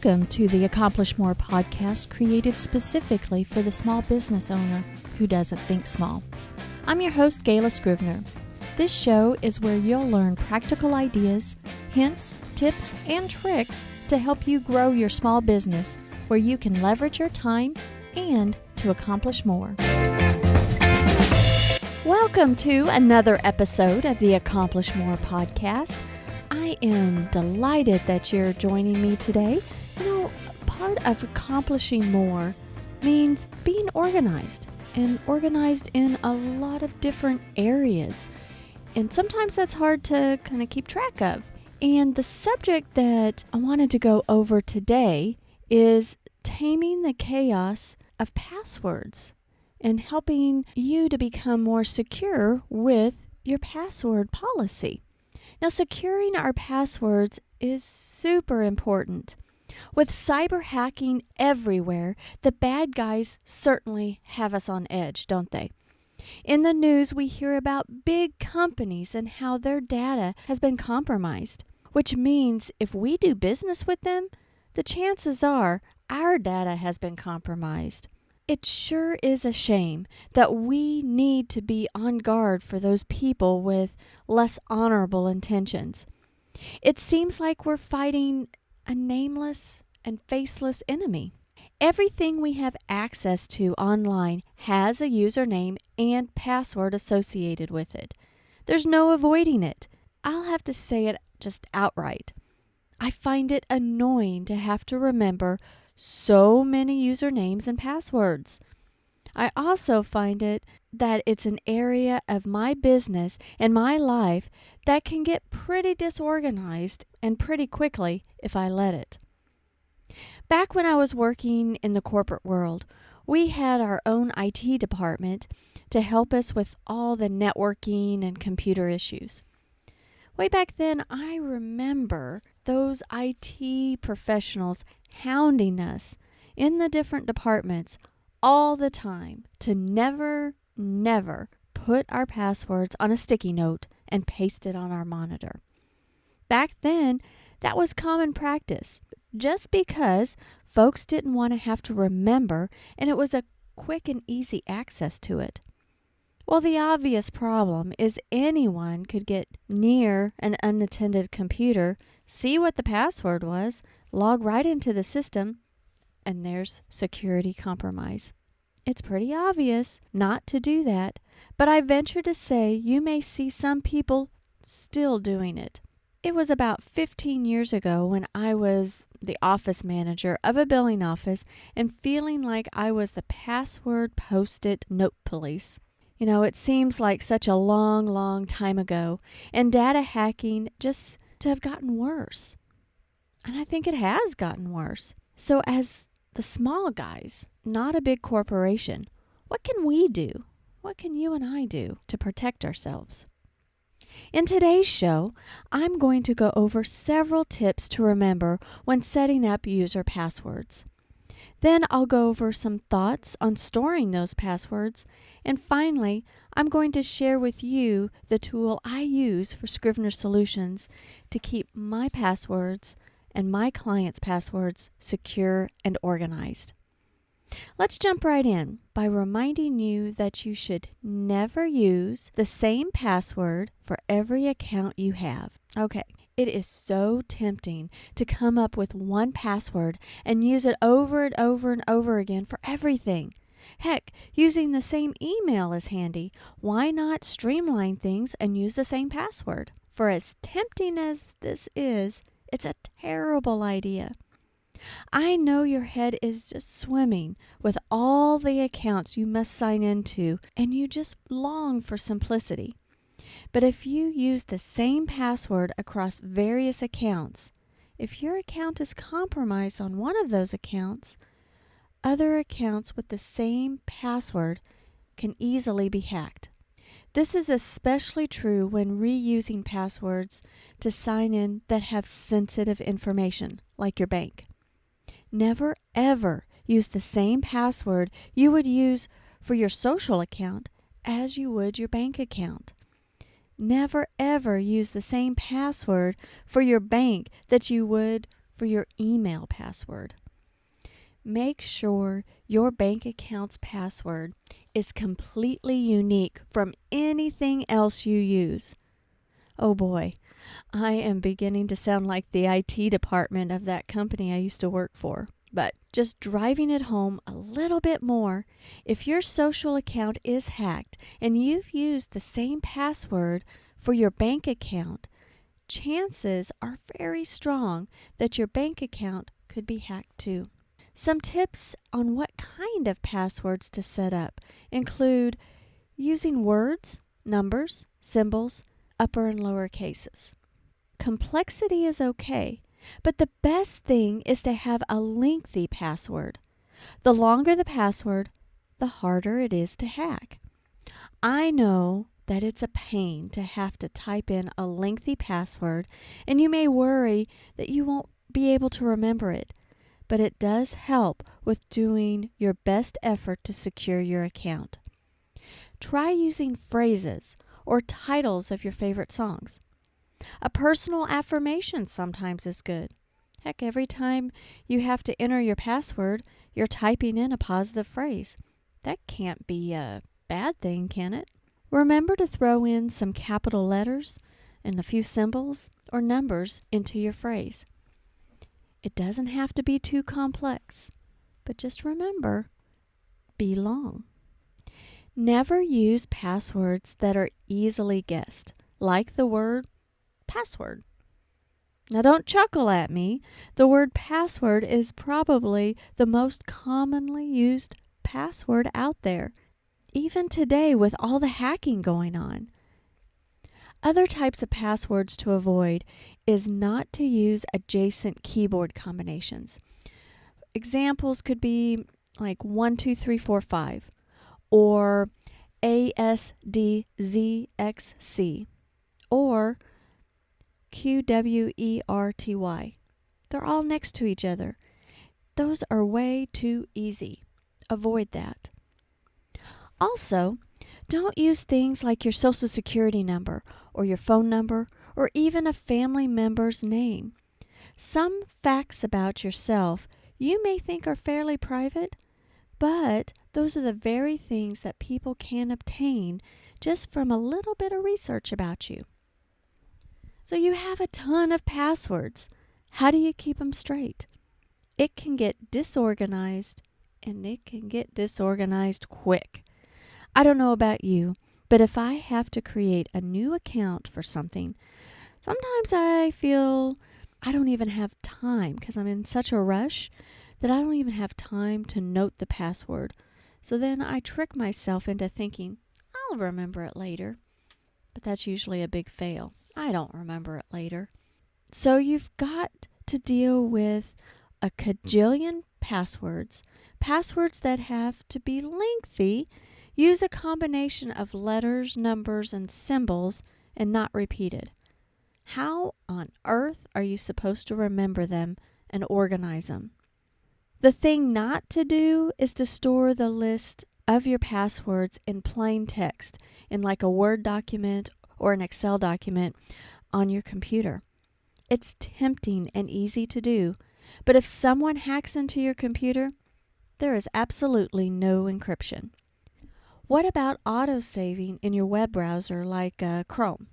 Welcome to the Accomplish More podcast, created specifically for the small business owner who doesn't think small. I'm your host, Gayla Scrivener. This show is where you'll learn practical ideas, hints, tips, and tricks to help you grow your small business where you can leverage your time and to accomplish more. Welcome to another episode of the Accomplish More podcast. I am delighted that you're joining me today. You know, part of accomplishing more means being organized, and organized in a lot of different areas. And sometimes that's hard to kind of keep track of. And the subject that I wanted to go over today is taming the chaos of passwords and helping you to become more secure with your password policy. Now, securing our passwords is super important. With cyber hacking everywhere, the bad guys certainly have us on edge, don't they? In the news, we hear about big companies and how their data has been compromised, which means if we do business with them, the chances are our data has been compromised. It sure is a shame that we need to be on guard for those people with less honorable intentions. It seems like we're fighting a nameless and faceless enemy. Everything we have access to online has a username and password associated with it. There's no avoiding it. I'll have to say it just outright. I find it annoying to have to remember so many usernames and passwords. I also find it that it's an area of my business and my life that can get pretty disorganized and pretty quickly if I let it. Back when I was working in the corporate world, we had our own IT department to help us with all the networking and computer issues. Way back then, I remember those IT professionals hounding us in the different departments all the time to never put our passwords on a sticky note and paste it on our monitor. Back then, that was common practice, just because folks didn't want to have to remember, and it was a quick and easy access to it. Well, the obvious problem is anyone could get near an unattended computer, see what the password was, log right into the system, and there's security compromise. It's pretty obvious not to do that, but I venture to say you may see some people still doing it. It was about 15 years ago when I was the office manager of a billing office and feeling like I was the password post-it note police. You know, it seems like such a long time ago, and data hacking just to have gotten worse. And I think it has gotten worse. So as the small guys, not a big corporation, what can we do? What can you and I do to protect ourselves? In today's show, I'm going to go over several tips to remember when setting up user passwords. Then I'll go over some thoughts on storing those passwords. And finally, I'm going to share with you the tool I use for Scrivener Solutions to keep my passwords and my clients' passwords secure and organized. Let's jump right in by reminding you that you should never use the same password for every account you have. Okay, it is so tempting to come up with one password and use it over and over and over again for everything. Heck, using the same email is handy. Why not streamline things and use the same password? For as tempting as this is, it's a terrible idea. I know your head is just swimming with all the accounts you must sign into, and you just long for simplicity. But if you use the same password across various accounts, if your account is compromised on one of those accounts, other accounts with the same password can easily be hacked. This is especially true when reusing passwords to sign in that have sensitive information, like your bank. Never ever use the same password you would use for your social account as you would your bank account. Never ever use the same password for your bank that you would for your email password. Make sure your bank account's password is completely unique from anything else you use. Oh boy, I am beginning to sound like the IT department of that company I used to work for. But just driving it home a little bit more, if your social account is hacked and you've used the same password for your bank account, chances are very strong that your bank account could be hacked too. Some tips on what kind of passwords to set up include using words, numbers, symbols, upper and lower cases. Complexity is okay, but the best thing is to have a lengthy password. The longer the password, the harder it is to hack. I know that it's a pain to have to type in a lengthy password, and you may worry that you won't be able to remember it, but it does help with doing your best effort to secure your account. Try using phrases or titles of your favorite songs. A personal affirmation sometimes is good. Heck, every time you have to enter your password, you're typing in a positive phrase. That can't be a bad thing, can it? Remember to throw in some capital letters and a few symbols or numbers into your phrase. It doesn't have to be too complex, but just remember, be long. Never use passwords that are easily guessed, like the word password. Now don't chuckle at me. The word password is probably the most commonly used password out there, even today with all the hacking going on. Other types of passwords to avoid is not to use adjacent keyboard combinations. Examples could be like 12345 or ASDZXC or QWERTY. They're all next to each other. Those are way too easy. Avoid that. Also, don't use things like your social security number or your phone number or even a family member's name. Some facts about yourself you may think are fairly private, but those are the very things that people can obtain just from a little bit of research about you. So you have a ton of passwords. How do you keep them straight? It can get disorganized, and it can get disorganized quick. I don't know about you, but if I have to create a new account for something, sometimes I feel I don't even have time because I'm in such a rush that I don't even have time to note the password. So then I trick myself into thinking, I'll remember it later. But that's usually a big fail. I don't remember it later. So you've got to deal with a cajillion passwords that have to be lengthy. Use a combination of letters, numbers, and symbols and not repeated. How on earth are you supposed to remember them and organize them? The thing not to do is to store the list of your passwords in plain text in like a Word document or an Excel document on your computer. It's tempting and easy to do, but if someone hacks into your computer, there is absolutely no encryption. What about auto-saving in your web browser like Chrome?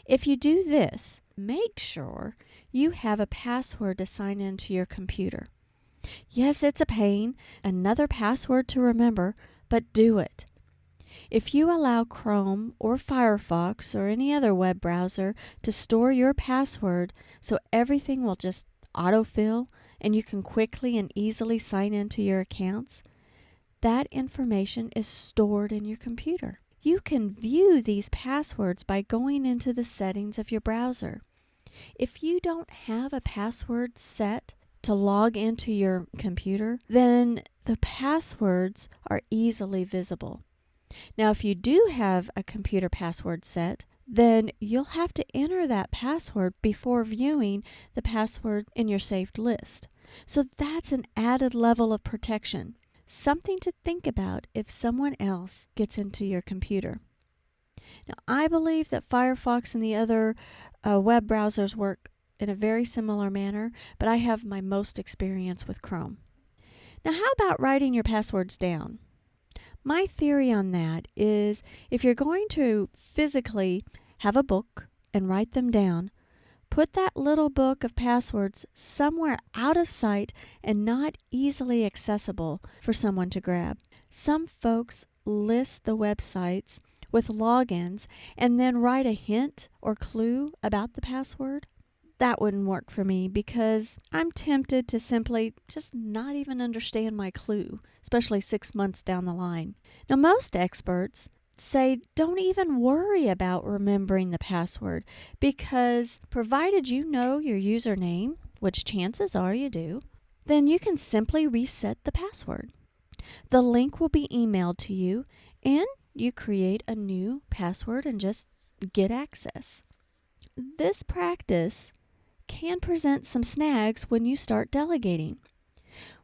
If you do this, make sure you have a password to sign into your computer. Yes, it's a pain, another password to remember, but do it. If you allow Chrome or Firefox or any other web browser to store your password so everything will just autofill and you can quickly and easily sign into your accounts, that information is stored in your computer. You can view these passwords by going into the settings of your browser. If you don't have a password set to log into your computer, then the passwords are easily visible. Now, if you do have a computer password set, then you'll have to enter that password before viewing the password in your saved list. So that's an added level of protection. Something to think about if someone else gets into your computer. Now, I believe that Firefox and the other web browsers work in a very similar manner, but I have my most experience with Chrome. Now, how about writing your passwords down? My theory on that is if you're going to physically have a book and write them down, put that little book of passwords somewhere out of sight and not easily accessible for someone to grab. Some folks list the websites with logins and then write a hint or clue about the password. That wouldn't work for me because I'm tempted to simply just not even understand my clue, especially 6 months down the line. Now, most experts say don't even worry about remembering the password because provided you know your username, which chances are you do, then you can simply reset the password. The link will be emailed to you and you create a new password and just get access. This practice can present some snags when you start delegating.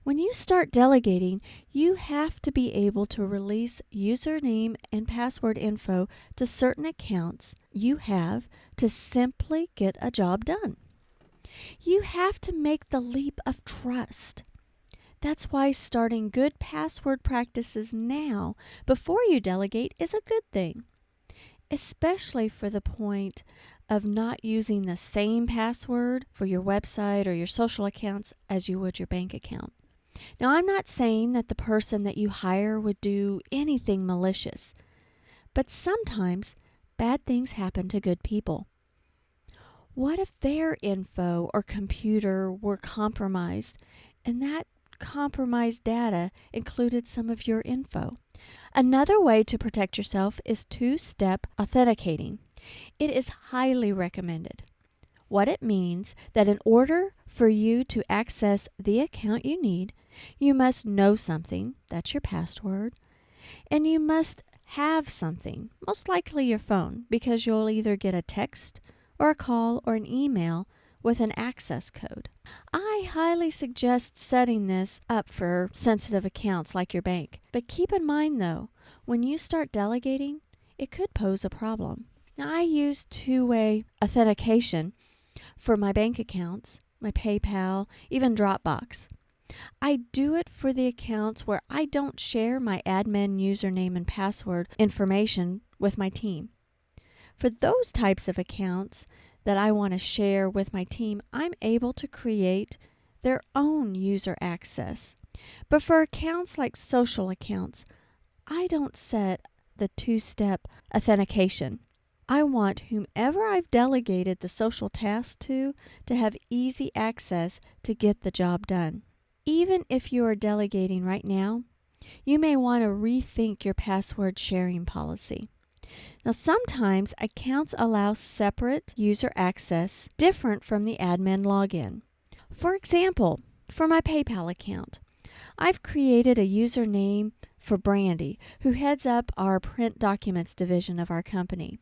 When you start delegating, you have to be able to release username and password info to certain accounts you have to simply get a job done. You have to make the leap of trust. That's why starting good password practices now, before you delegate, is a good thing, especially for the point of not using the same password for your website or your social accounts as you would your bank account. Now, I'm not saying that the person that you hire would do anything malicious, but sometimes bad things happen to good people. What if their info or computer were compromised and that compromised data included some of your info? Another way to protect yourself is two-step authenticating. It is highly recommended. What it means that in order for you to access the account you need, you must know something, that's your password, and you must have something, most likely your phone, because you'll either get a text or a call or an email with an access code. I highly suggest setting this up for sensitive accounts like your bank. But keep in mind though, when you start delegating, it could pose a problem. Now, I use Twoway authentication for my bank accounts, my PayPal, even Dropbox. I do it for the accounts where I don't share my admin username and password information with my team. For those types of accounts that I want to share with my team, I'm able to create their own user access. But for accounts like social accounts, I don't set the two-step authentication. I want whomever I've delegated the social task to have easy access to get the job done. Even if you are delegating right now, you may want to rethink your password sharing policy. Now, sometimes accounts allow separate user access different from the admin login. For example, for my PayPal account, I've created a username for Brandy, who heads up our print documents division of our company.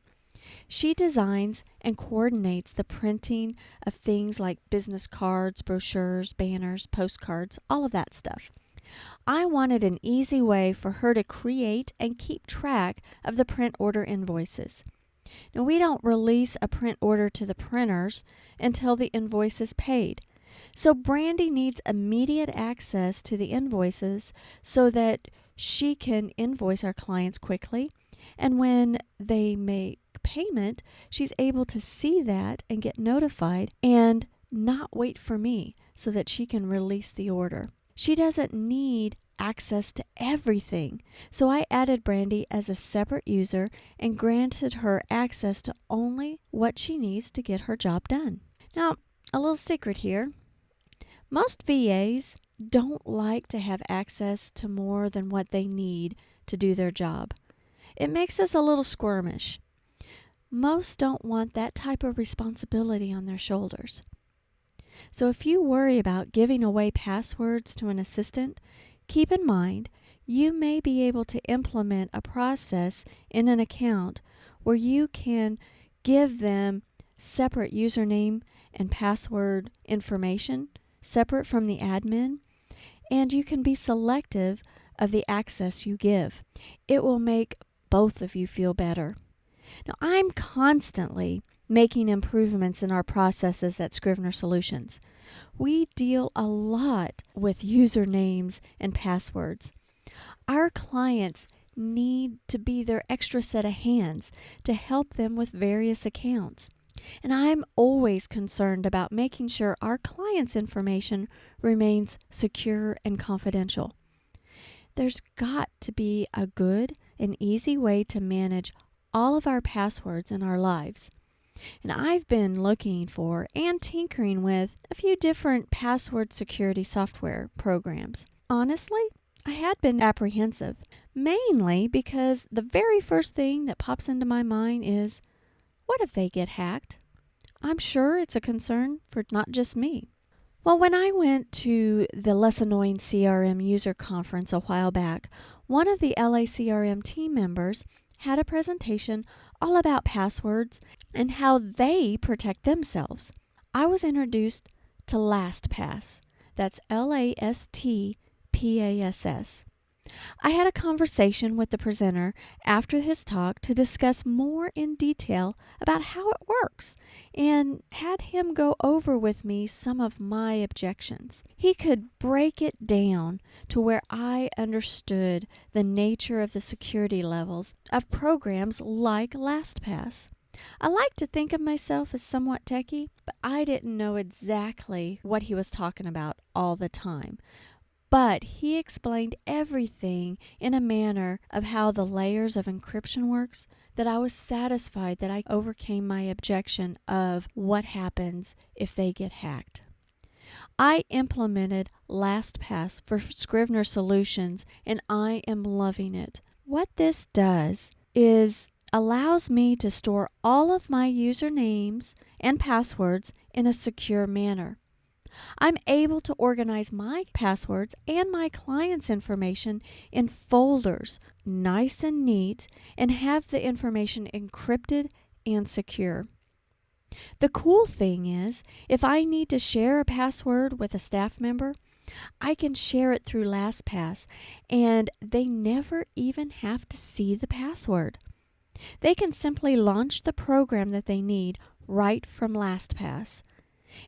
She designs and coordinates the printing of things like business cards, brochures, banners, postcards, all of that stuff. I wanted an easy way for her to create and keep track of the print order invoices. Now, we don't release a print order to the printers until the invoice is paid. So Brandy needs immediate access to the invoices so that she can invoice our clients quickly. And when they make payment, she's able to see that and get notified and not wait for me so that she can release the order. She doesn't need access to everything, so I added Brandy as a separate user and granted her access to only what she needs to get her job done. Now, a little secret here. Most VAs don't like to have access to more than what they need to do their job. It makes us a little squirmish. Most don't want that type of responsibility on their shoulders. So if you worry about giving away passwords to an assistant, keep in mind you may be able to implement a process in an account where you can give them separate username and password information, separate from the admin, and you can be selective of the access you give. It will make both of you feel better. Now, I'm constantly making improvements in our processes at Scrivener Solutions. We deal a lot with usernames and passwords. Our clients need to be their extra set of hands to help them with various accounts. And I'm always concerned about making sure our clients' information remains secure and confidential. There's got to be a good and easy way to manage all of our passwords in our lives. And I've been looking for and tinkering with a few different password security software programs. Honestly, I had been apprehensive, mainly because the very first thing that pops into my mind is, what if they get hacked? I'm sure it's a concern for not just me. Well, when I went to the Less Annoying CRM user conference a while back, one of the LA CRM team members had a presentation all about passwords and how they protect themselves. I was introduced to LastPass. That's LastPass. I had a conversation with the presenter after his talk to discuss more in detail about how it works and had him go over with me some of my objections. He could break it down to where I understood the nature of the security levels of programs like LastPass. I like to think of myself as somewhat techie, but I didn't know exactly what he was talking about all the time. But he explained everything in a manner of how the layers of encryption works that I was satisfied that I overcame my objection of what happens if they get hacked. I implemented LastPass for Scrivener Solutions, and I am loving it. What this does is allows me to store all of my usernames and passwords in a secure manner. I'm able to organize my passwords and my clients' information in folders, nice and neat, and have the information encrypted and secure. The cool thing is, if I need to share a password with a staff member, I can share it through LastPass, and they never even have to see the password. They can simply launch the program that they need right from LastPass.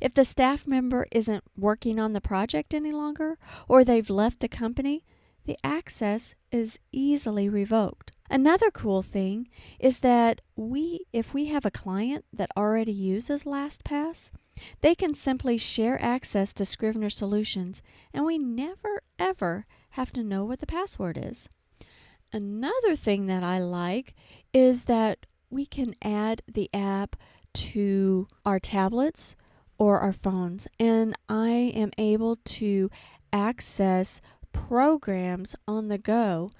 If the staff member isn't working on the project any longer, or they've left the company, the access is easily revoked. Another cool thing is that if we have a client that already uses LastPass, they can simply share access to Scrivener Solutions, and we never ever have to know what the password is. Another thing that I like is that we can add the app to our tablets or our phones, and I am able to access programs on the go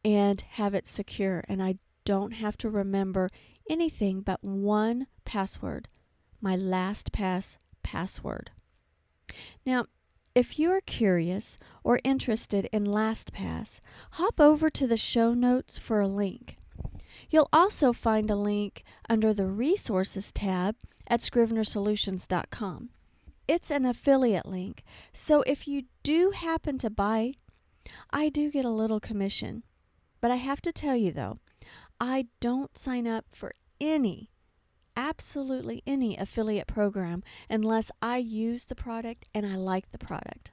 and have it secure, and I don't have to remember anything but one password, my LastPass password. Now, if you are curious or interested in LastPass, hop over to the show notes for a link. You'll also find a link under the Resources tab at scrivenersolutions.com. It's an affiliate link, so if you do happen to buy, I do get a little commission. But I have to tell you though, I don't sign up for absolutely any affiliate program unless I use the product and I like the product.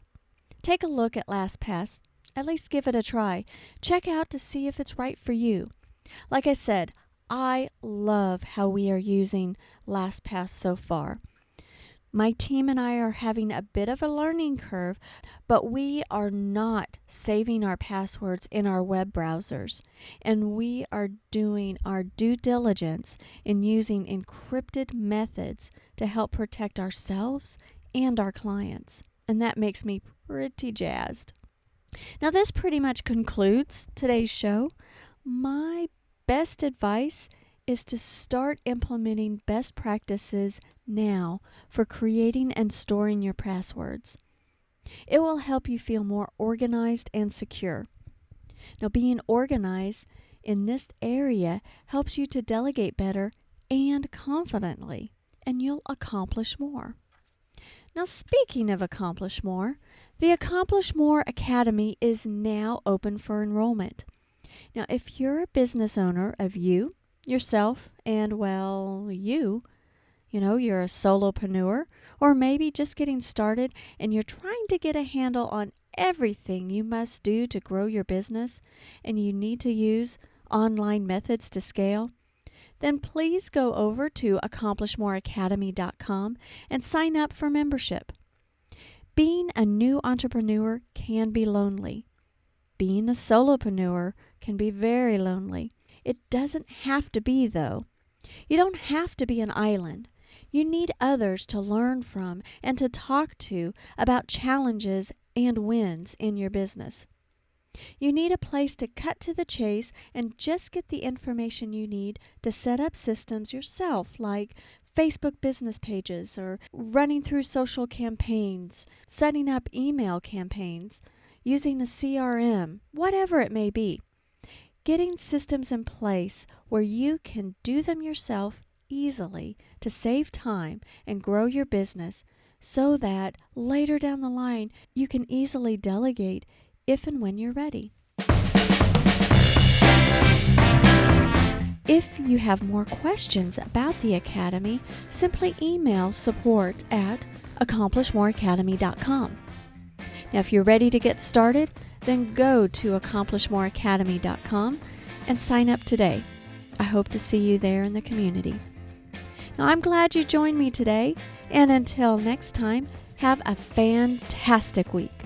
Take a look at LastPass. At least give it a try. Check out to see if it's right for you. Like I said, I love how we are using LastPass so far. My team and I are having a bit of a learning curve, but we are not saving our passwords in our web browsers, and we are doing our due diligence in using encrypted methods to help protect ourselves and our clients, and that makes me pretty jazzed. Now, this pretty much concludes today's show. My best advice is to start implementing best practices now for creating and storing your passwords. It will help you feel more organized and secure. Now, being organized in this area helps you to delegate better and confidently, and you'll accomplish more. Now, speaking of accomplish more, the Accomplish More Academy is now open for enrollment. Now, if you're a business owner of yourself, and you, You're a solopreneur or maybe just getting started and you're trying to get a handle on everything you must do to grow your business and you need to use online methods to scale, then please go over to accomplishmoreacademy.com and sign up for membership. Being a new entrepreneur can be lonely. Being a solopreneur can be very lonely. It doesn't have to be, though. You don't have to be an island. You need others to learn from and to talk to about challenges and wins in your business. You need a place to cut to the chase and just get the information you need to set up systems yourself, like Facebook business pages or running through social campaigns, setting up email campaigns, using a CRM, whatever it may be. Getting systems in place where you can do them yourself easily to save time and grow your business so that later down the line you can easily delegate if and when you're ready. If you have more questions about the Academy, simply email support@accomplishmoreacademy.com. Now, if you're ready to get started, then go to accomplishmoreacademy.com and sign up today. I hope to see you there in the community. Now, I'm glad you joined me today, and until next time, have a fantastic week.